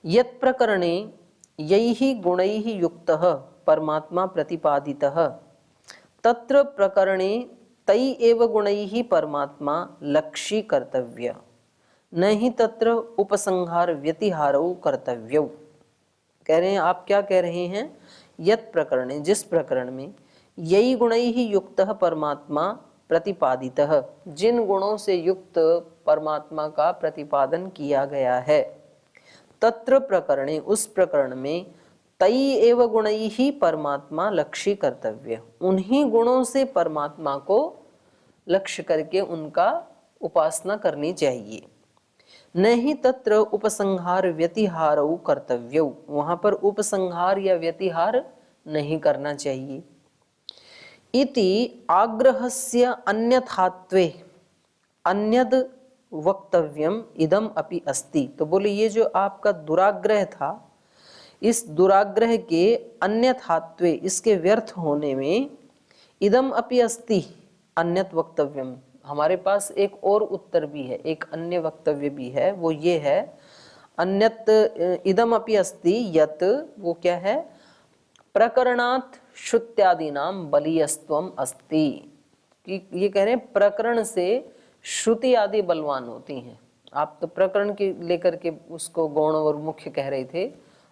यत् प्रकरणे यैः गुणैः युक्तः परमात्मा प्रतिपादितः तत्र प्रकरणे तै एव गुणैः परमात्मा लक्षी कर्तव्य न ही तत्र उपसंहार व्यतिहारौ कर्तव्यौ। कह रहे हैं, आप क्या कह रहे हैं? यत् प्रकरणे, जिस प्रकरण में यही गुणैः युक्तः परमात्मा प्रतिपादितः, जिन गुणों से युक्त परमात्मा का प्रतिपादन किया गया है, तत्र प्रकरणे, उस प्रकरण में तई एव गुणैः परमात्मा लक्ष्य कर्तव्य, उन्हीं गुणों से परमात्मा को लक्ष्य करके उनका उपासना करनी चाहिए। नहीं तत्र उपसंहार व्यतिहारौ कर्तव्यौ, वहां पर उपसंहार या व्यतिहार नहीं करना चाहिए। इति आग्रहस्य अन्यथात्वे अन्यद वक्तव्यम इदम अपि अस्ति। तो बोले ये जो आपका दुराग्रह था, इस दुराग्रह के अन्यथात्वे, इसके व्यर्थ होने में, इदम अपि अस्ति अन्यत वक्तव्यम, हमारे पास एक और उत्तर भी है, एक अन्य वक्तव्य भी है। वो ये है, अन्यत इदम अपि अस्ति यत, वो क्या है? प्रकरणात् श्रुत्यादीनाम बलीयस्त्वम अस्ति, कि ये कह रहे हैं प्रकरण से श्रुति आदि बलवान होती हैं। आप तो प्रकरण के लेकर के उसको गौण और मुख्य कह रहे थे,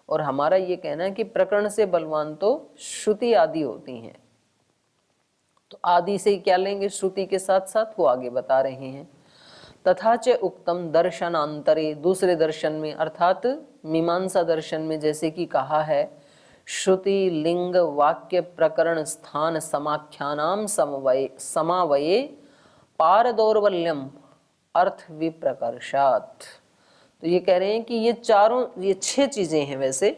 और हमारा ये कहना है कि प्रकरण से बलवान तो श्रुति आदि होती हैं। तो आदि से क्या लेंगे? श्रुति के साथ साथ, वो आगे बता रहे हैं। तथा च उक्तम दर्शनांतरे, दूसरे दर्शन में अर्थात मीमांसा दर्शन में जैसे कि कहा है, श्रुति लिंग वाक्य प्रकरण स्थान समाख्यानाम समावये पारदौर्बल्यम अर्थ विप्रकर्षात्। तो ये कह रहे हैं कि ये चारों, ये 6 चीजें हैं। वैसे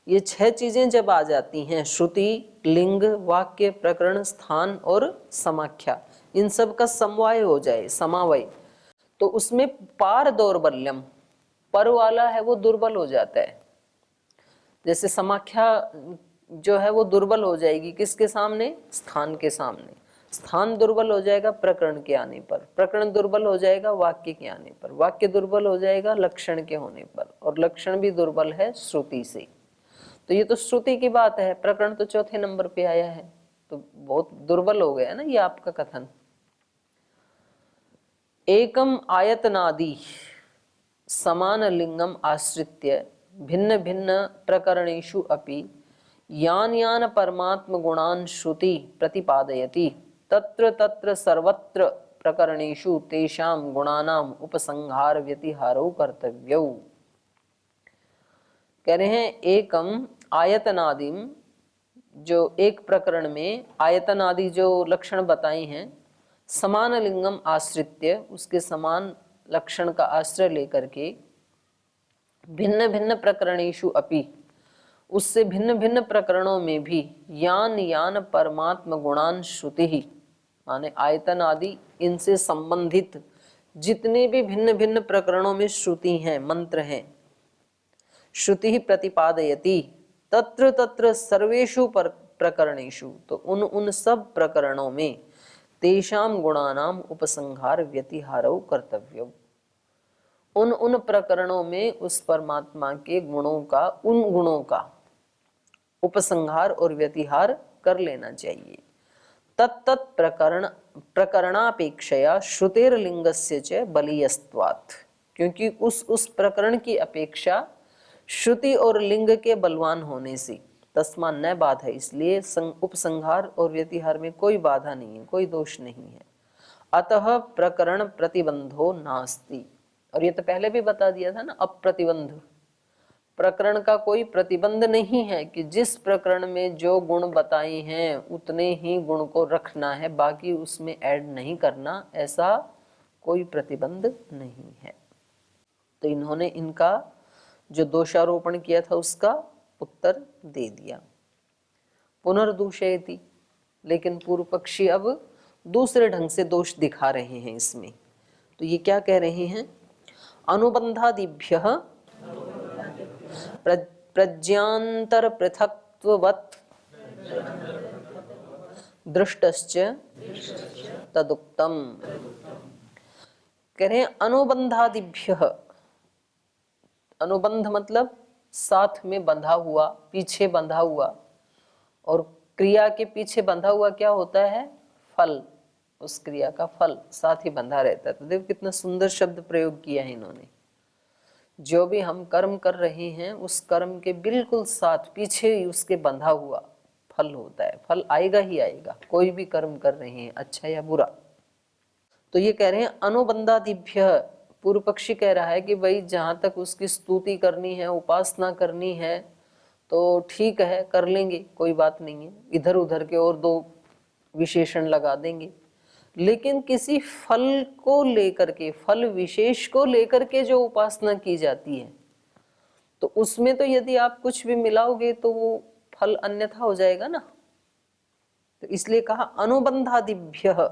ये 6 चीजें जब आ जाती हैं, श्रुति लिंग वाक्य प्रकरण स्थान और समाख्या, इन सब का समवाय हो जाए, समावय, तो उसमें पार दौर्बल्यम, पर वाला है वो दुर्बल हो जाता है। जैसे समाख्या जो है वो दुर्बल हो जाएगी किसके सामने? स्थान के सामने। स्थान दुर्बल हो जाएगा प्रकरण के आने पर, प्रकरण दुर्बल हो जाएगा वाक्य के आने पर, वाक्य दुर्बल हो जाएगा लक्षण के होने पर, और लक्षण भी दुर्बल है श्रुति से। तो ये तो श्रुति की बात है, प्रकरण तो चौथे नंबर पे आया है, तो बहुत दुर्बल हो गया ना ये आपका कथन। एकम आयतनादि समान लिंगम आश्रित्य भिन्न भिन्न प्रकरणेषु अपि यान यान परमात्म गुणान श्रुति प्रतिपादयति तत्र तत्र सर्वत्र प्रकरणेषु तेषां गुणानाम उपसंहार व्यतिहारो कर्तव्यौ। कह रहे हैं एकम आयतनादिम, जो एक प्रकरण में आयतन आदि जो लक्षण बताए हैं, समान लिंगम आश्रित्य, उसके समान लक्षण का आश्रय लेकर के, भिन्न भिन्न प्रकरणेषु अपि, उससे भिन्न भिन्न प्रकरणों में भी, यान यान परमात्म गुणान श्रुति ही, माने आयतन आदि इनसे संबंधित जितने भी भिन्न भिन्न प्रकरणों में श्रुति हैं, मंत्र हैं, श्रुति ही प्रतिपादयति तत्र तत्र सर्वेषु प्रकरणेषु, तो उन सब प्रकरणों में तेषाम गुणानाम उपसंहार व्यतिहारो कर्तव्य, उन प्रकरणों में उस परमात्मा के गुणों का, उन गुणों का उपसंहार और व्यतिहार कर लेना चाहिए। तत्तत् प्रकरणापेक्षया श्रुतेर्लिंगस्य च बलीयस्त्वात्, क्योंकि उस प्रकरण की अपेक्षा श्रुति और लिंग के बलवान होने से, तस्मा न बाध है, इसलिए उपसंहार और व्यतिहार में कोई बाधा नहीं है, कोई दोष नहीं है। अतः प्रकरण प्रतिबंधो नास्ति, और ये तो पहले भी बता दिया था ना, अप्रतिबंध, प्रकरण का कोई प्रतिबंध नहीं है कि जिस प्रकरण में जो गुण बताए हैं उतने ही गुण को रखना है, बाकी उसमें ऐड नहीं करना, ऐसा कोई प्रतिबंध नहीं है। तो इन्होंने इनका जो दोषारोपण किया था उसका उत्तर दे दिया। पुनर्दूषयति, लेकिन पूर्व पक्षी अब दूसरे ढंग से दोष दिखा रहे हैं इसमें। तो ये क्या कह रहे हैं? अनुबंधादिभ्य प्रज्ञांतर पृथक्त्ववत् दृष्टश्च तदुक्तम। कह रहे हैं अनुबंधादिभ्य, अनुबंध मतलब साथ में बंधा हुआ, पीछे बंधा हुआ, और क्रिया के पीछे बंधा हुआ क्या होता है? फल। उस क्रिया का फल साथ ही बंधा रहता है। तो देखो कितना सुंदर शब्द प्रयोग किया है इन्होंने। जो भी हम कर्म कर रहे हैं उस कर्म के बिल्कुल साथ पीछे उसके बंधा हुआ फल होता है। फल आएगा ही आएगा, कोई भी कर्म कर रहे हैं अच्छा या बुरा। तो ये कह रहे हैं अनुबंधादिभ्य, पूर्व पक्षी कह रहा है कि भाई जहां तक उसकी स्तुति करनी है, उपासना करनी है तो ठीक है, कर लेंगे, कोई बात नहीं है, इधर उधर के और दो विशेषण लगा देंगे। लेकिन किसी फल को लेकर के, फल विशेष को लेकर के जो उपासना की जाती है, तो उसमें तो यदि आप कुछ भी मिलाओगे तो वो फल अन्यथा हो जाएगा ना। तो इसलिए कहा अनुबंधादिभ्य।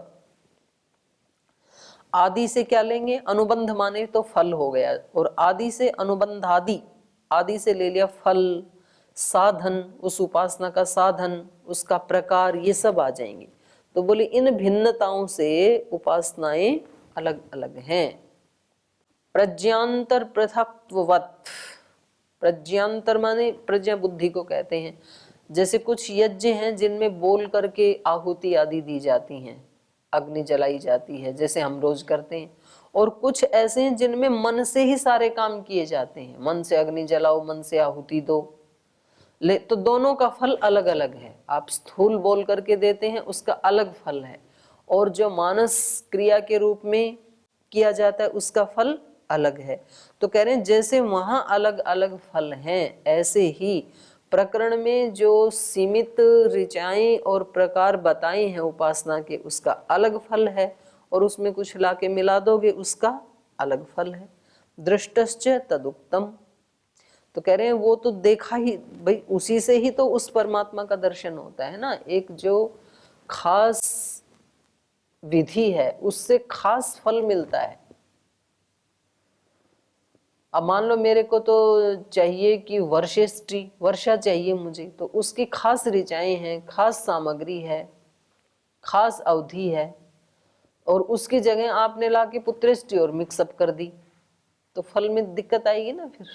आदि से क्या लेंगे? अनुबंध माने तो फल हो गया, और आदि से अनुबंधादि, आदि से ले लिया फल, साधन, उस उपासना का साधन, उसका प्रकार, ये सब आ जाएंगे। तो बोले इन भिन्नताओं से उपासनाएं अलग अलग हैं। प्रज्ञांतर पृथक्त्ववत्, प्रज्ञांतर माने प्रज्ञा बुद्धि को कहते हैं। जैसे कुछ यज्ञ हैं जिनमें बोल करके आहुति आदि दी जाती हैं, अग्नि जलाई जाती है, जैसे हम रोज करते हैं। और कुछ ऐसे हैं जिनमें मन से ही सारे काम किए जाते हैं, मन से अग्नि जलाओ, मन से आहुति दो। तो दोनों का फल अलग अलग है। आप स्थूल बोल करके देते हैं, उसका अलग फल है, और जो मानस क्रिया के रूप में किया जाता है उसका फल अलग है। तो कह रहे हैं जैसे वहां अलग अलग फल हैं, ऐसे ही प्रकरण में जो सीमित ऋचाएं और प्रकार बताए हैं उपासना के, उसका अलग फल है, और उसमें कुछ लाके मिला दोगे उसका अलग फल है। दृष्टश्च तदुक्तम। तो कह रहे हैं वो तो देखा ही, भाई उसी से ही तो उस परमात्मा का दर्शन होता है ना। एक जो खास विधि है उससे खास फल मिलता है। अब मान लो मेरे को तो चाहिए कि वर्षेष्टि, वर्षा चाहिए मुझे, तो उसकी खास ऋचाएं हैं, खास सामग्री है, खास अवधि है, और उसकी जगह आपने लाके पुत्रेष्टि और मिक्सअप कर दी, तो फल में दिक्कत आएगी ना। फिर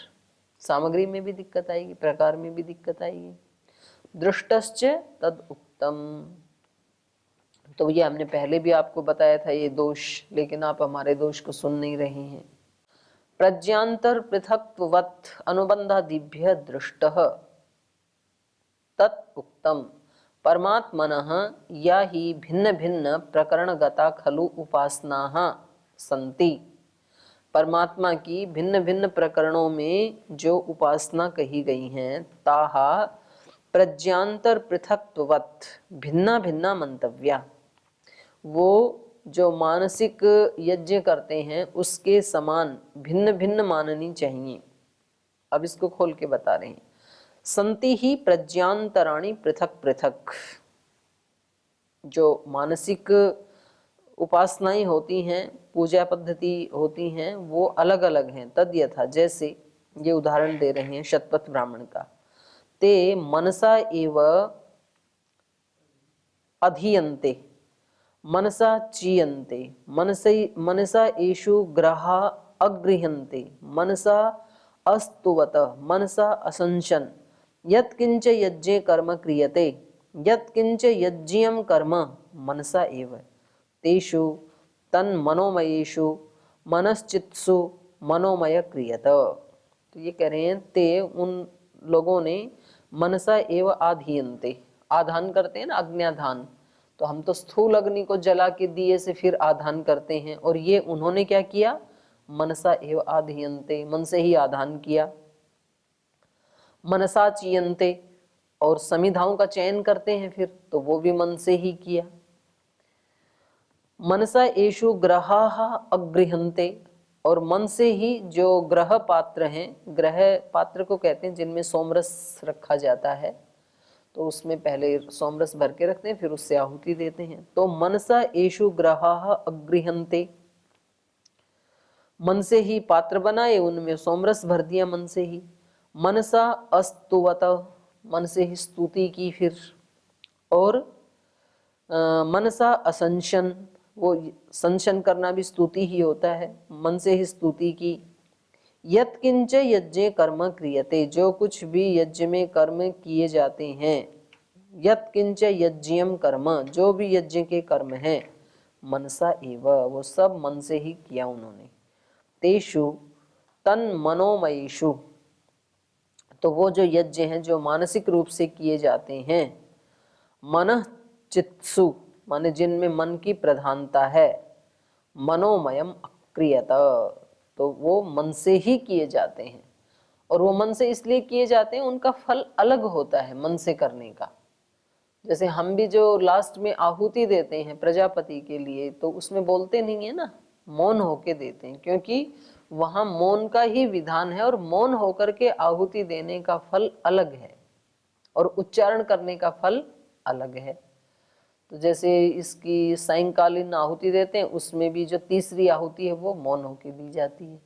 सामग्री में भी दिक्कत आएगी, प्रकार में भी दिक्कत आएगी। दृष्टश्च तद उत्तम। तो ये हमने पहले भी आपको बताया था ये दोष, लेकिन आप हमारे दोष को सुन नहीं रहे हैं। प्रज्ञांतर पृथक्त्ववत् अनुबंधादिभ्य दृष्टः तत् उक्तम परमात्मनः या ही भिन्न भिन्न प्रकरणगता खलु उपासनाः सन्ति। परमात्मा की भिन्न भिन्न प्रकरणों में जो उपासना कही गई हैं, ताहा प्रज्ञांतर पृथक्त्ववत् भिन्ना भिन्ना मंतव्या। वो जो मानसिक यज्ञ करते हैं उसके समान भिन्न भिन्न माननी चाहिए। अब इसको खोल के बता रहे हैं। संति ही प्रज्ञांतराणि पृथक पृथक। जो मानसिक उपासनाएं होती हैं, पूजा पद्धति होती हैं, वो अलग अलग हैं। तद यथा, जैसे ये उदाहरण दे रहे हैं शतपथ ब्राह्मण का। ते मनसा एव अधीयन्ते मनसा चीयन्ते मनसा एषु ग्रहा अगृह्यन्ते मनसा अस्तुवत मनसा असंशन यत्किंच यज्ञे कर्म क्रियते यत्किंच यज्ञियं कर्म मनसा एव तेषु तन्मनोमयेषु मनश्चित्सु मनोमय क्रियत। तो ये कह रहे हैं ते उन लोगों ने मनसा एव आधीयन्ते, आधान करते हैं ना, अग्न्याधान। तो हम तो स्थूल अग्नि को जला के दिए से फिर आधान करते हैं, और ये उन्होंने क्या किया? मनसा एव आधीयन्ते, मन से ही आधान किया। मनसा चीयन्ते, और समिधाओं का चयन करते हैं फिर, तो वो भी मन से ही किया। मनसा एषु ग्रहाः अगृह्यन्ते, और मन से ही जो ग्रह पात्र हैं, ग्रह पात्र को कहते हैं जिनमें सोमरस रखा जाता है, तो उसमें पहले सोमरस भर के रखते हैं, फिर उससे आहुति देते हैं। तो मनसा एषु ग्रहाः अगृह्यन्ते, मन से ही पात्र बनाए, उनमें सोमरस भर दिया मन से ही। मनसा अस्तुवत, मन से ही स्तुति की फिर। और मनसा असंशन, वो संशन करना भी स्तुति ही होता है, मन से ही स्तुति की। यत्किंच यज्ञे कर्म क्रियते, जो कुछ भी यज्ञ में कर्म किए जाते हैं, यत्किंच यज्ञम कर्म, जो भी यज्ञ के कर्म हैं, मनसा एव, वो सब मन से ही किया उन्होंने। तेषु तन मनोमयेषु, तो वो जो यज्ञ हैं जो मानसिक रूप से किए जाते हैं, मन चित्सु, माने जिनमें मन की प्रधानता है, मनोमयम अक्रियत, तो वो मन से ही किए जाते हैं। और वो मन से इसलिए किए जाते हैं, उनका फल अलग होता है मन से करने का। जैसे हम भी जो लास्ट में आहुति देते हैं प्रजापति के लिए, तो उसमें बोलते नहीं है ना, मौन होके देते हैं, क्योंकि वहां मौन का ही विधान है, और मौन होकर के आहुति देने का फल अलग है और उच्चारण करने का फल अलग है। तो जैसे इसकी सायंकालीन आहुति देते हैं, उसमें भी जो तीसरी आहुति है वो मौन होके दी जाती है।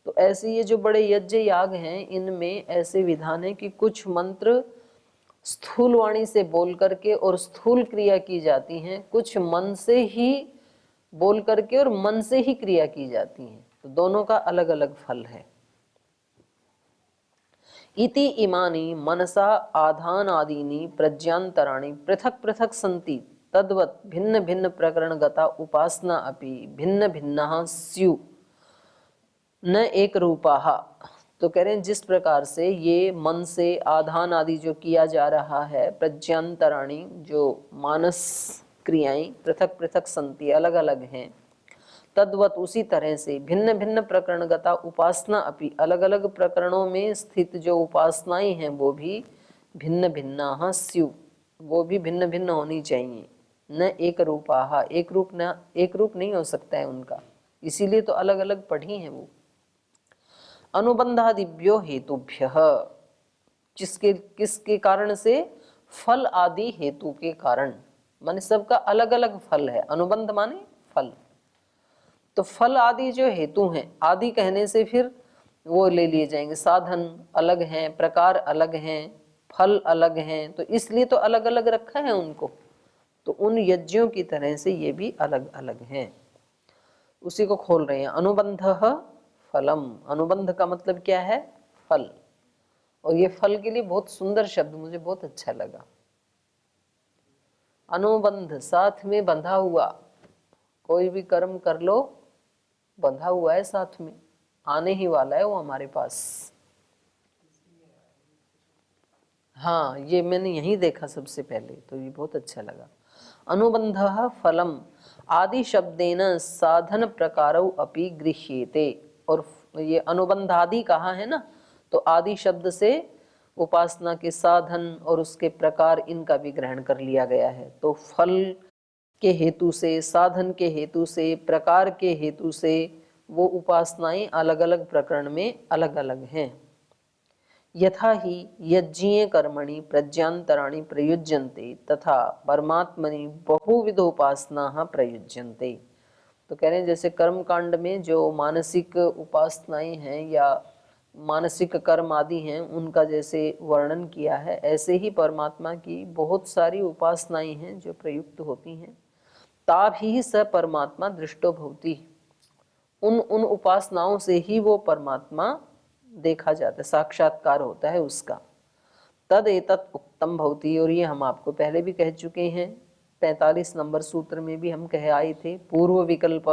तो ऐसे ये जो बड़े यज्ञ याग हैं, इनमें ऐसे विधान है कि कुछ मंत्र स्थूल वाणी से बोल करके और स्थूल क्रिया की जाती हैं, कुछ मन से ही बोल करके और मन से ही क्रिया की जाती हैं। तो दोनों का अलग अलग फल है। इति इमानि मनसा आधानादीनि प्रज्ञान्तराणि पृथक पृथक सन्ति, तद्वत् भिन्न भिन्न प्रकरणगता उपासना अपि भिन्न भिन्नाः स्यु न एक रूपाः। तो कह रहे हैं जिस प्रकार से ये मन से आधान आदि जो किया जा रहा है, प्रज्ञान्तराणि जो मानस क्रियाएं पृथक पृथक संति अलग अलग हैं, तद्वत उसी तरह से भिन्न भिन्न प्रकरणगता उपासना अपि अलग अलग प्रकरणों में स्थित जो उपासनाएं हैं वो भी भिन्न भिन्नाः स्यु, वो भी भिन्न भिन्न होनी चाहिए। न एक रूपाः, एक रूप नहीं हो सकता है उनका, इसीलिए तो अलग अलग पढ़ी हैं वो। अनुबंधादिभ्यो हेतुभ्यः, किसके कारण से? फल आदि हेतु के कारण, माने सबका अलग अलग फल है। अनुबंध माने फल, तो फल आदि जो हेतु हैं, आदि कहने से फिर वो ले लिए जाएंगे, साधन अलग हैं, प्रकार अलग हैं, फल अलग हैं, तो इसलिए तो अलग अलग रखा है उनको। तो उन यज्ञों की तरह से ये भी अलग अलग हैं। उसी को खोल रहे हैं, अनुबंधः फलम। अनुबंध का मतलब क्या है? फल। और ये फल के लिए बहुत सुंदर शब्द मुझे बहुत अच्छा लगा। अनुबंध, साथ में बंधा हुआ, कोई भी कर्म कर लो बंधा हुआ है, साथ में आने ही वाला है वो हमारे पास। हाँ, ये मैंने यही देखा सबसे पहले, तो ये बहुत अच्छा लगा। अनुबंधः फलम आदि शब्देन साधन प्रकारौ अपि गृह्येते। और ये अनुबंध आदि कहा है ना, तो आदि शब्द से उपासना के साधन और उसके प्रकार, इनका भी ग्रहण कर लिया गया है। तो फल के हेतु से, साधन के हेतु से, प्रकार के हेतु से वो उपासनाएं अलग अलग प्रकरण में अलग अलग हैं। यथा ही यज्ञीय कर्मणि प्रज्ञान्तराणि प्रयुज्यन्ते तथा परमात्मनि बहुविध उपासना प्रयुज्यन्ते। तो कह रहे हैं जैसे कर्म कांड में जो मानसिक उपासनाएं हैं या मानसिक कर्म आदि हैं, उनका जैसे वर्णन किया है, ऐसे ही परमात्मा की बहुत सारी उपासनाएं हैं जो प्रयुक्त होती हैं। ताभि स परमात्मा दृष्टो भवति, उन उपासनाओं से ही वो परमात्मा देखा जाता है, साक्षात्कार होता है उसका। तद एतत् उक्तम भवति, और ये हम आपको पहले भी कह चुके हैं, 45 नंबर सूत्र में भी हम कह आए थे। पूर्व विकल्प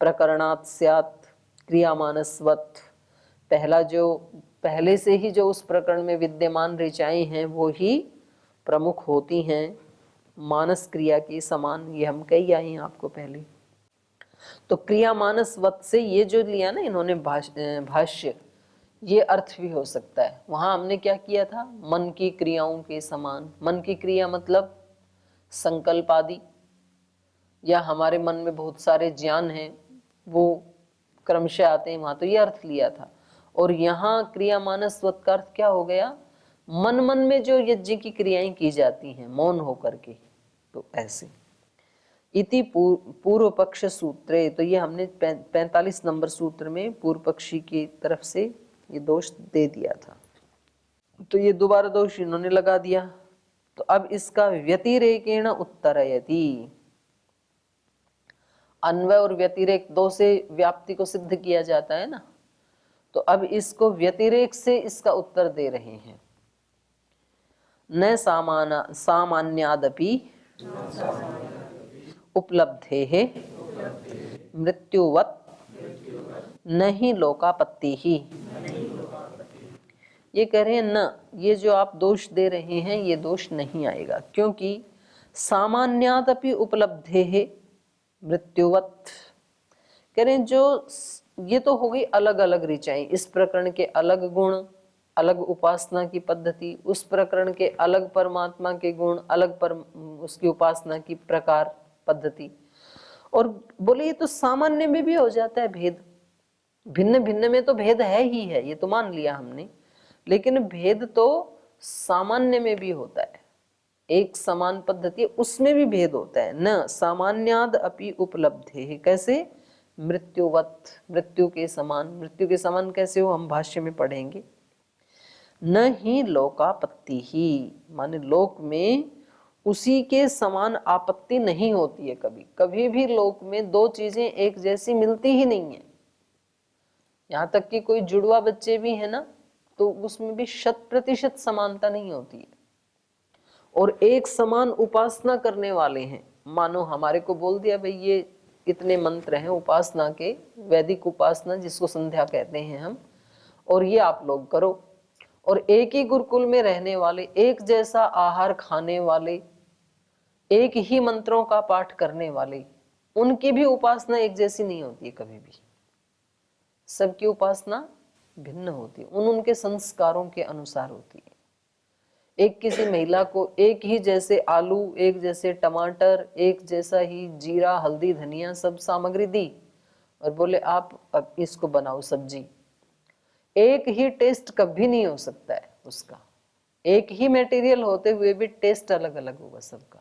प्रकरणात् स्यात् क्रियामानस्वत्, पहला जो पहले से ही जो उस प्रकरण में विद्यमान ऋचाएं हैं वो ही प्रमुख होती हैं मानस क्रिया के समान, ये हम कही आए हैं आपको पहले। तो क्रिया मानसवत से ये जो लिया ना इन्होंने भाष्य, ये अर्थ भी हो सकता है। वहां हमने क्या किया था? मन की क्रियाओं के समान। मन की क्रिया मतलब संकल्प आदि, या हमारे मन में बहुत सारे ज्ञान हैं वो क्रमशः आते हैं, वहां तो ये अर्थ लिया था। और यहाँ क्रिया मानसवत का अर्थ क्या हो गया? मन मन में जो यज्ञ की क्रियाएं की जाती हैं मौन होकर के, तो ऐसे। इति पूर्व पक्ष सूत्रे, तो ये हमने 45 नंबर सूत्र में पूर्व पक्षी की तरफ से ये दोष दे दिया था, तो ये दोबारा दोष इन्होंने लगा दिया। तो अब इसका व्यतिरेकेण उत्तरयति, अन्वय और व्यतिरेक दो से व्याप्ति को सिद्ध किया जाता है ना, तो अब इसको व्यतिरेक से इसका उत्तर दे रहे हैं। न सामान्यादपि उपलब्धेः मृत्युवत् न ही लोकापत्ति ही। ये कह रहे हैं न, ये जो आप दोष दे रहे हैं ये दोष नहीं आएगा, क्योंकि सामान्यादपि उपलब्धेः मृत्युवत्, कह रहे हैं जो ये तो हो गई अलग अलग ऋचाएं, इस प्रकरण के अलग गुण, अलग उपासना की पद्धति, उस प्रकरण के अलग परमात्मा के गुण, अलग उसकी उपासना की प्रकार पद्धति। और बोले ये तो सामान्य में भी हो जाता है भेद, भिन्न भिन्न में तो भेद है ही है, ये तो मान लिया हमने, लेकिन भेद तो सामान्य में भी होता है, एक समान पद्धति उसमें भी भेद होता है। न सामान्याद अपि उपलब्धे, कैसे? मृत्युवत, मृत्यु के समान। मृत्यु के समान कैसे हो, हम भाष्य में पढ़ेंगे। न ही लोकापत्ति ही, माने लोक में उसी के समान आपत्ति नहीं होती है। कभी कभी भी लोक में दो चीजें एक जैसी मिलती ही नहीं है। यहाँ तक कि कोई जुड़वा बच्चे भी है ना, तो उसमें भी 100% समानता नहीं होती है। और एक समान उपासना करने वाले हैं, मानो हमारे को बोल दिया भाई ये इतने मंत्र हैं उपासना के, वैदिक उपासना जिसको संध्या कहते हैं हम, और ये आप लोग करो। और एक ही गुरुकुल में रहने वाले, एक जैसा आहार खाने वाले, एक ही मंत्रों का पाठ करने वाले, उनकी भी उपासना एक जैसी नहीं होती है कभी भी। सबकी उपासना भिन्न होती है, उनके संस्कारों के अनुसार होती है। एक किसी महिला को एक ही जैसे आलू, एक जैसे टमाटर, एक जैसा ही जीरा, हल्दी, धनिया सब सामग्री दी और बोले आप अब इसको बनाओ सब्जी, एक ही टेस्ट कभी नहीं हो सकता है उसका। एक ही मटेरियल होते हुए भी टेस्ट अलग अलग होगा सबका।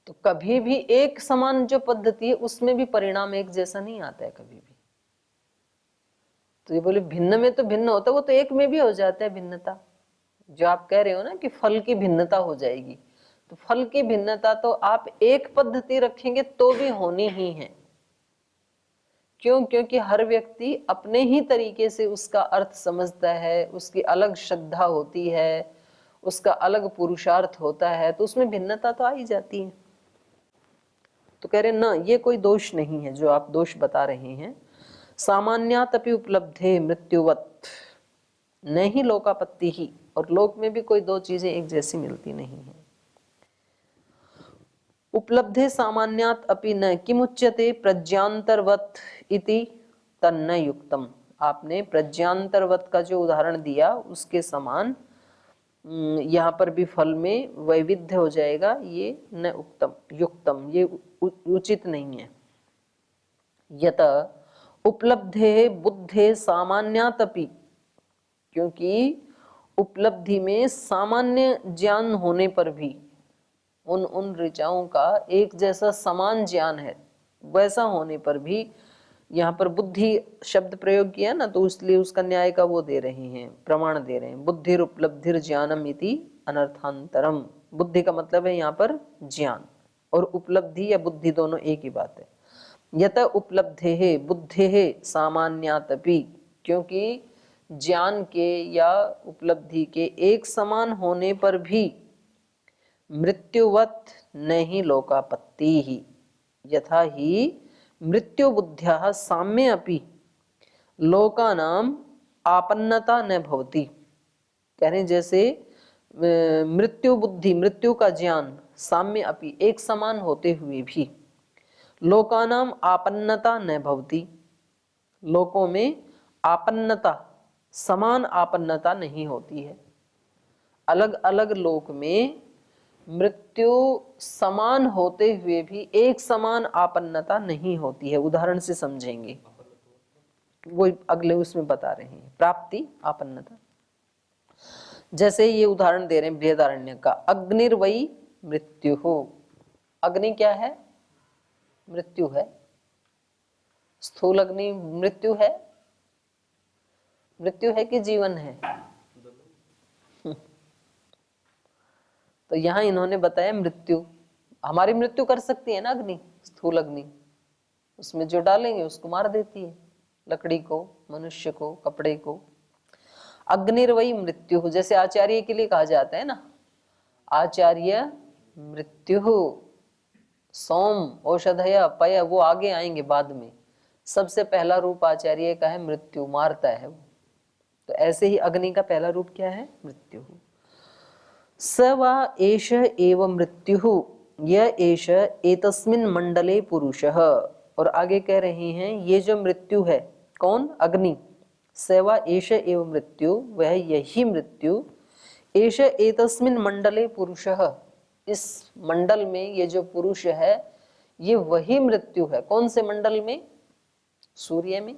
तो कभी भी एक समान जो पद्धति है उसमें भी परिणाम एक जैसा नहीं आता है कभी भी। तो ये बोले भिन्न में तो भिन्न होता है, वो तो एक में भी हो जाता है भिन्नता। जो आप कह रहे हो ना कि फल की भिन्नता हो जाएगी, तो फल की भिन्नता तो आप एक पद्धति रखेंगे तो भी होनी ही है। क्यों? क्योंकि हर व्यक्ति अपने ही तरीके से उसका अर्थ समझता है, उसकी अलग श्रद्धा होती है, उसका अलग पुरुषार्थ होता है, तो उसमें भिन्नता तो आ ही जाती है। तो कह रहे ना, ये कोई दोष नहीं है जो आप दोष बता रहे हैं। सामान्यातपि उपलब्धे मृत्युवत नहीं लोकापत्ति ही, और लोक में भी कोई दो चीजें एक जैसी मिलती नहीं है। उपलब्धे सामान्यात अपि न किमुच्यते प्रज्ञांतरवत इति तन्न युक्तम। आपने प्रज्ञांतरवत का जो उदाहरण दिया उसके समान यहाँ पर भी फल में वैविध्य हो जाएगा, ये न उक्तम युक्तम, ये उचित नहीं है। यत उपलब्धे बुद्धे सामान्यातपि, क्योंकि उपलब्धि में सामान्य ज्ञान होने पर भी उन ऋचाओं का एक जैसा समान ज्ञान है, वैसा होने पर भी यहाँ पर बुद्धि शब्द प्रयोग किया ना, तो इसलिए उसका न्याय का वो दे रहे हैं, प्रमाण दे रहे हैं। बुद्धिर उपलब्धिर ज्ञानम इति अनर्थांतरम। बुद्धि का मतलब है यहाँ पर ज्ञान, और उपलब्धि या बुद्धि दोनों एक ही बात है। यत उपलब्धे बुद्धे सामान्यातपि, क्योंकि ज्ञान के या उपलब्धि के एक समान होने पर भी मृत्युवत नहीं लोकापत्ति ही, यथा ही मृत्यु बुद्ध्या साम्य अपि लोकानाम आपन्नता न भवति। कह रहे जैसे मृत्यु बुद्धि, मृत्यु का ज्ञान, साम्य अपि एक समान होते हुए भी लोकानाम आपन्नता न भवति, लोकों में आपन्नता, समान आपन्नता नहीं होती है। अलग अलग लोक में मृत्यु समान होते हुए भी एक समान आपन्नता नहीं होती है। उदाहरण से समझेंगे, वो अगले उसमें बता रहे हैं प्राप्ति आपन्नता। जैसे ये उदाहरण दे रहे हैं बृहदारण्य का, अग्निर्वई मृत्यु हो। अग्नि क्या है? मृत्यु है। स्थूल अग्नि मृत्यु है, मृत्यु है कि जीवन है? तो यहां इन्होंने बताया मृत्यु। हमारी मृत्यु कर सकती है ना अग्नि, स्थूल अग्नि, उसमें जो डालेंगे उसको मार देती है। लकड़ी को, मनुष्य को, कपड़े को। अग्निर्वई मृत्यु, जैसे आचार्य के लिए कहा जाता है ना, आचार्य मृत्यु, सोम औषधय पय, वो आगे आएंगे बाद में। सबसे पहला रूप आचार्य का है मृत्यु, मारता है वो। तो ऐसे ही अग्नि का पहला रूप क्या है? मृत्यु। स वा एष एव मृत्यु य एष एतस्मिन् मंडले पुरुषः। और आगे कह रहे हैं ये जो मृत्यु है, कौन? अग्नि। स वा एष एव मृत्यु, वह यही मृत्यु, एष एतस्मिन् मंडले पुरुषः, इस मंडल में ये जो पुरुष है ये वही मृत्यु है। कौन से मंडल में? सूर्य में।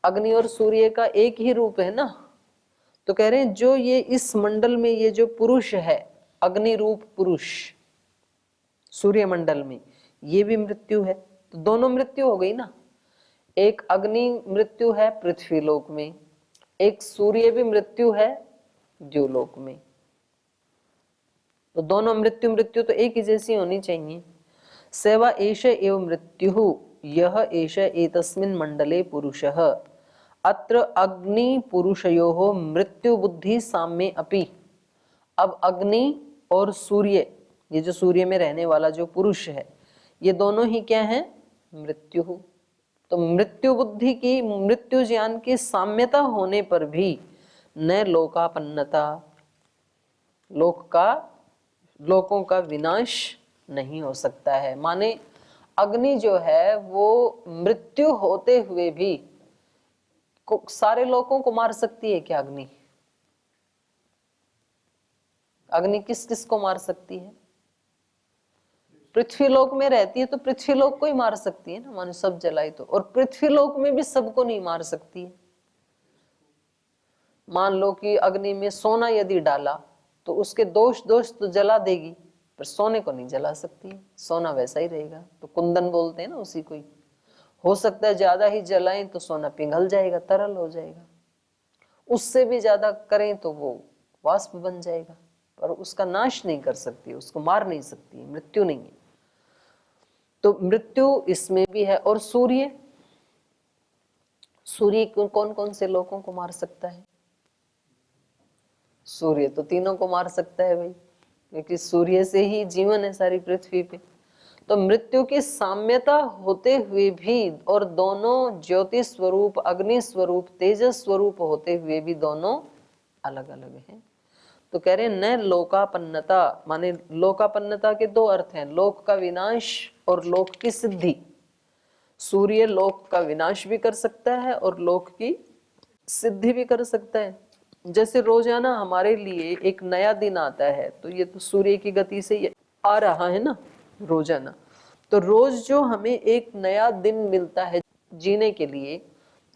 अग्नि और सूर्य का एक ही रूप है ना। तो कह रहे हैं जो ये इस मंडल में ये जो पुरुष है, अग्नि रूप पुरुष सूर्य मंडल में, ये भी मृत्यु है। तो दोनों मृत्यु हो गई ना। एक अग्नि मृत्यु है पृथ्वी लोक में, एक सूर्य भी मृत्यु है द्युलोक में। तो दोनों मृत्यु मृत्यु तो एक ही जैसी होनी चाहिए। सेवा एष एव मृत्यु यह एष एतस्मिन् मंडले पुरुषः अत्र अग्नि पुरुषयोः मृत्यु बुद्धि साम्ये अपि। अब अग्नि और सूर्य, ये जो सूर्य में रहने वाला जो पुरुष है, ये दोनों ही क्या है? मृत्यु। तो मृत्यु बुद्धि की, मृत्यु ज्ञान की साम्यता होने पर भी न लोकापन्नता, लोकों का विनाश नहीं हो सकता है। माने अग्नि जो है वो मृत्यु होते हुए भी सारे लोगों को मार सकती है क्या? अग्नि किस किस को मार सकती है? पृथ्वी लोक में रहती है तो पृथ्वी लोक को ही मार सकती है ना, मानो सब जलाई तो। और पृथ्वी लोक में भी सबको नहीं मार सकती है। मान लो कि अग्नि में सोना यदि डाला तो उसके दोष तो जला देगी, पर सोने को नहीं जला सकती है। सोना वैसा ही रहेगा। तो कुंदन बोलते हैं ना उसी को ही। हो सकता है ज्यादा ही जलाएं तो सोना पिघल जाएगा, तरल हो जाएगा। उससे भी ज्यादा करें तो वो वाष्प बन जाएगा, पर उसका नाश नहीं कर सकती, उसको मार नहीं सकती, मृत्यु नहीं है। तो मृत्यु इसमें भी है। और सूर्य कौन कौन से लोगों को मार सकता है? सूर्य तो तीनों को मार सकता है भाई, क्योंकि सूर्य से ही जीवन है सारी पृथ्वी पे। तो मृत्यु की साम्यता होते हुए भी, और दोनों ज्योति स्वरूप, अग्नि स्वरूप, तेजस स्वरूप होते हुए भी दोनों अलग अलग हैं। तो कह रहे हैं न लोकापन्नता, माने लोकापन्नता के दो अर्थ हैं, लोक का विनाश और लोक की सिद्धि। सूर्य लोक का विनाश भी कर सकता है और लोक की सिद्धि भी कर सकता है। जैसे रोजाना हमारे लिए एक नया दिन आता है, तो ये तो सूर्य की गति से ये आ रहा है ना रोजाना। तो रोज जो हमें एक नया दिन मिलता है जीने के लिए,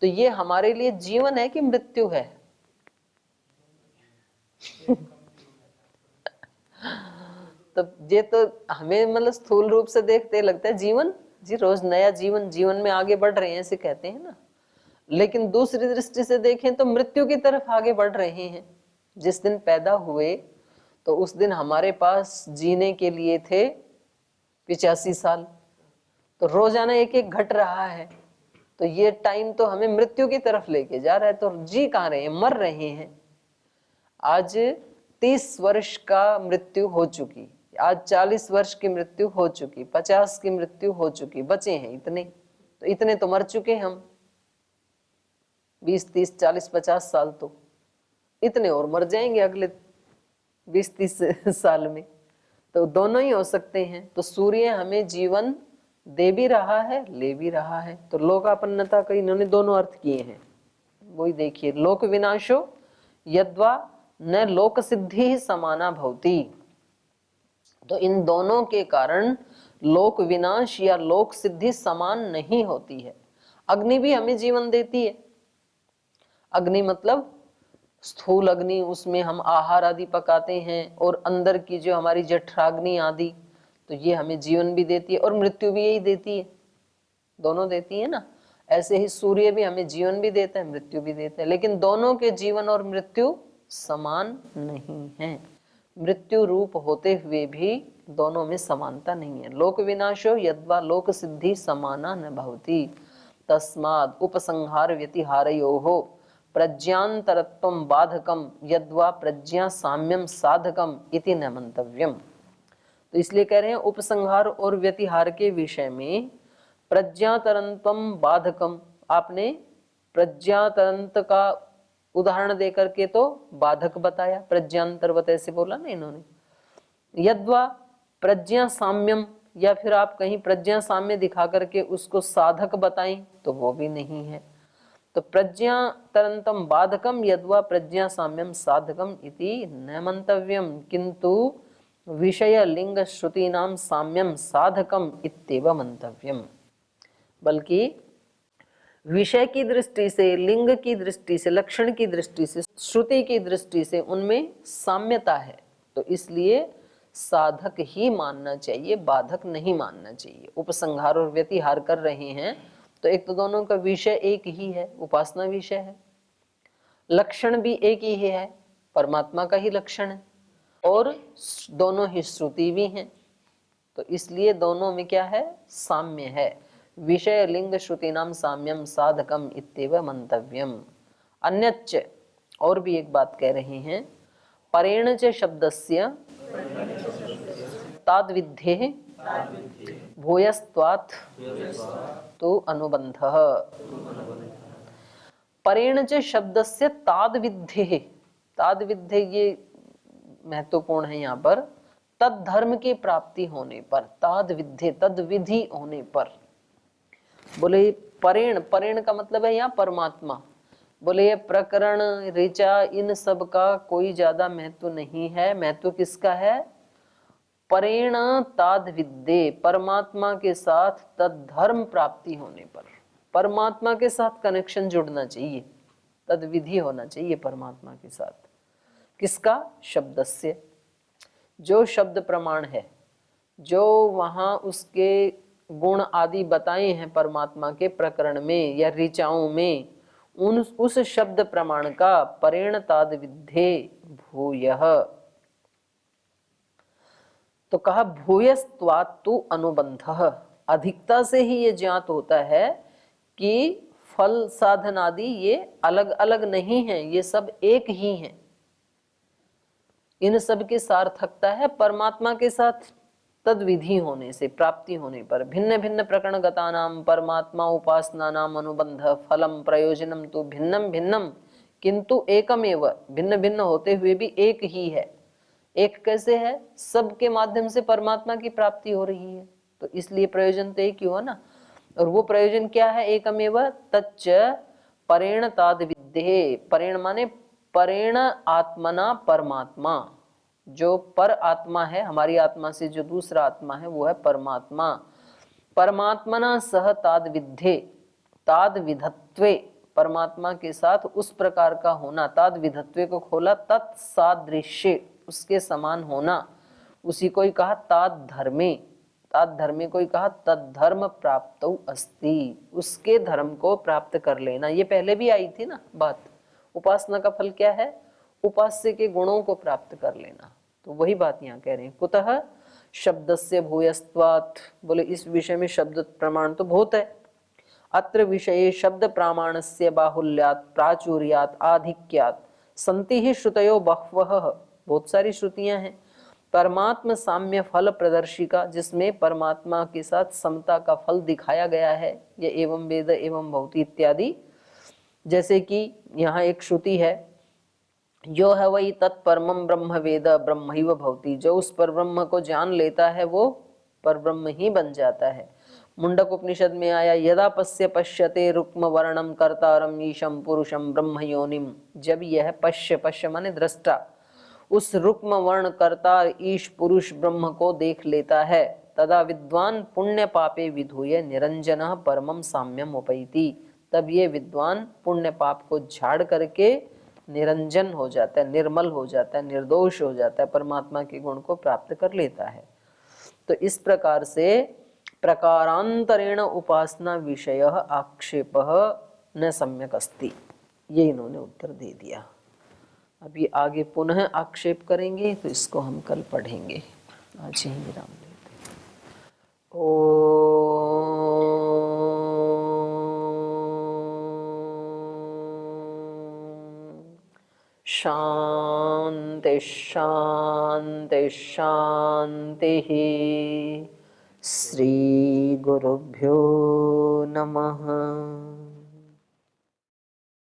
तो ये हमारे लिए जीवन है कि मृत्यु है? तो ये तो हमें मतलब स्थूल रूप से देखते लगता है जीवन जी, रोज नया जीवन में आगे बढ़ रहे हैं ऐसे कहते हैं ना। लेकिन दूसरी दृष्टि से देखें तो मृत्यु की तरफ आगे बढ़ रहे हैं। जिस दिन पैदा हुए तो उस दिन हमारे पास जीने के लिए थे 85 साल, तो रोजाना एक एक घट रहा है। तो ये टाइम तो हमें मृत्यु की तरफ लेके जा रहा है। तो जी कहाँ रहे हैं? मर रहे हैं। आज 30 वर्ष का मृत्यु हो चुकी, आज 40 वर्ष की मृत्यु हो चुकी, 50 की मृत्यु हो चुकी, बचे हैं इतने। तो इतने तो मर चुके हम 20, 30, 40, 50 साल, तो इतने और मर जाएंगे अगले 20, 30 साल में। तो दोनों ही हो सकते हैं। तो सूर्य हमें जीवन दे भी रहा है, ले भी रहा है। तो लोकापन्नता का इन्होंने दोनों अर्थ किए हैं। वही देखिए, लोक विनाशो यद्वा न लोक सिद्धि ही समाना भवती। तो इन दोनों के कारण लोक विनाश या लोक सिद्धि समान नहीं होती है। अग्नि भी हमें जीवन देती है। अग्नि मतलब स्थूल अग्नि, उसमें हम आहार आदि पकाते हैं, और अंदर की जो हमारी जठराग्नि आदि, तो ये हमें जीवन भी देती है और मृत्यु भी यही देती है, दोनों देती है ना। ऐसे ही सूर्य भी हमें जीवन भी देता है, मृत्यु भी देता है। लेकिन दोनों के जीवन और मृत्यु समान नहीं है। मृत्यु रूप होते हुए भी दोनों में समानता नहीं है। लोक विनाशो यद्वा लोक सिद्धि समाना न भवति। तस्माद् उपसंहार व्यतिहारयोः प्रज्ञान्तरत्वं बाधकम यद्वा प्रज्ञा साम्यम साधकम इति न मंतव्यम। तो इसलिए कह रहे हैं उपसंहार और व्यतिहार के विषय में प्रज्ञातरंतम बाधकम, आपने प्रज्ञातरंत का उदाहरण देकर के तो बाधक बताया, प्रज्ञांतरवत ऐसे बोला ना इन्होंने। यद्वा प्रज्ञा साम्यम, या फिर आप कहीं प्रज्ञा साम्य दिखा करके उसको साधक बताएं तो वो भी नहीं है। तो प्रज्ञा तरंतम बाधकम यद्वा प्रज्ञा साम्यम साधकम इति न मंतव्यम, किंतु विषय लिंग श्रुति नाम साम्यम साधकम इत्येव मंतव्यम। बल्कि विषय की दृष्टि से, लिंग की दृष्टि से, लक्षण की दृष्टि से, श्रुति की दृष्टि से उनमें साम्यता है, तो इसलिए साधक ही मानना चाहिए, बाधक नहीं मानना चाहिए। उपसंहार और व्यतिहार कर रहे हैं तो एक तो दोनों का विषय एक ही है, उपासना विषय है, लक्षण भी एक ही है, परमात्मा का ही लक्षण है, और दोनों ही श्रुति भी हैं, तो इसलिए दोनों में क्या है, साम्य है। विषय लिंग श्रुति नाम साम्यम साधकम इत्येव मंतव्यम। अन्यच्च, और भी एक बात कह रहे हैं, परेण च शब्दस्य ताद्विद्धेः भूयस्त्वात् तो अनुबंधः। परेण च शब्दस्य ताद्विद्धेः, ताद्विद्धेः ये महत्वपूर्ण है यहाँ पर, तद धर्म की प्राप्ति होने पर, ताद्विद्धे तद विधि होने पर। बोले परेण, परेण का मतलब है यहाँ परमात्मा। बोले ये प्रकरण ऋचा इन सब का कोई ज्यादा महत्व नहीं है, महत्व किसका है, परेण ताद विद्ये, परमात्मा के साथ तद धर्म प्राप्ति होने पर, परमात्मा के साथ कनेक्शन जुड़ना चाहिए, तद विधि होना चाहिए परमात्मा के साथ। किसका, शब्दस्य, जो शब्द प्रमाण है, जो वहां उसके गुण आदि बताए हैं परमात्मा के प्रकरण में या ऋचाओं में, उस शब्द प्रमाण का परेण ताद विद्धे भूयः। तो कहा भूयस्त्वात् तु अनुबंधः, अधिकता से ही ये ज्ञात होता है कि फल साधन आदि ये अलग अलग नहीं है, ये सब एक ही हैं। इन सब की सार्थकता है परमात्मा के साथ तद विधि होने से, प्राप्ति होने पर। भिन्न भिन्न प्रकरणगता नाम परमात्मा उपासना नाम अनुबंध फलम प्रयोजनम तो भिन्नम भिन्नम किंतु एकमेव, भिन्न भिन्न होते हुए भी एक ही है। एक कैसे है, सबके माध्यम से परमात्मा की प्राप्ति हो रही है, तो इसलिए प्रयोजन तो एक ही हुआ ना। और वो प्रयोजन क्या है, एकमेव तच्च परेण ताद विद्धे, परेण माने परेण आत्मना परमात्मा, जो पर आत्मा है, हमारी आत्मा से जो दूसरा आत्मा है वो है परमात्मा। परमात्मना सह ताद विद्धे, ताद विधत्वे, परमात्मा के साथ उस प्रकार का होना, ताद विधत्वे को खोला, तत्सादृश्य, उसके समान होना, उसी को ही कहा ताद धर्मे, ताद धर्मे को ही कहा तद धर्म प्राप्त अस्ति, उसके धर्म को प्राप्त कर लेना। ये पहले भी आई थी ना बात। उपासना का फल क्या है, उपास्य के गुणों को प्राप्त कर लेना, तो वही बात यहाँ कह रहे हैं। कुतः शब्दस्य भूयस्त्वात्, बोले इस विषय में शब्द प्रमाण तो बहुत है। अत्र विषये शब्द प्रामाणस्य बाहुल्यात् प्राचुर्यात् आधिक्यात् संति ही श्रुतयो बहवः, बहुत सारी श्रुतियां हैं। परमात्म साम्य फल प्रदर्शिका, जिसमें परमात्मा के साथ समता का फल दिखाया गया है, ये एवं वेद एवं भवति इत्यादि। जैसे कि यहाँ एक श्रुति है, जो है वही तत्परमं ब्रह्म वेद ब्रह्मैव भवति, जो उस पर ब्रह्म को जान लेता है वो पर ब्रह्म ही बन जाता है। मुंडक उपनिषद में आया, यदा पश्य पश्यते रुक्म वर्णम कर्तारम ईशम पुरुषम ब्रह्म योनिम, जब यह पश्य, पश्य माने दृष्टा, उस रुक्म वर्ण कर्ता ईश पुरुष ब्रह्म को देख लेता है, तदा विद्वान पुण्य पापे विधूय निरंजनः परमं साम्यम उपैति, तब ये विद्वान पुण्य पाप को झाड़ करके निरंजन हो जाता है, निर्मल हो जाता है, निर्दोष हो जाता है, परमात्मा के गुण को प्राप्त कर लेता है। तो इस प्रकार से प्रकारांतरेण उपासना विषय आक्षेप न सम्यक अस्ति, ये इन्होंने उत्तर दे दिया। अभी आगे पुनः आक्षेप करेंगे, तो इसको हम कल पढ़ेंगे। आज ही विराम लेते हैं। ओम शांति शांति शांति। श्री गुरुभ्यो नमः।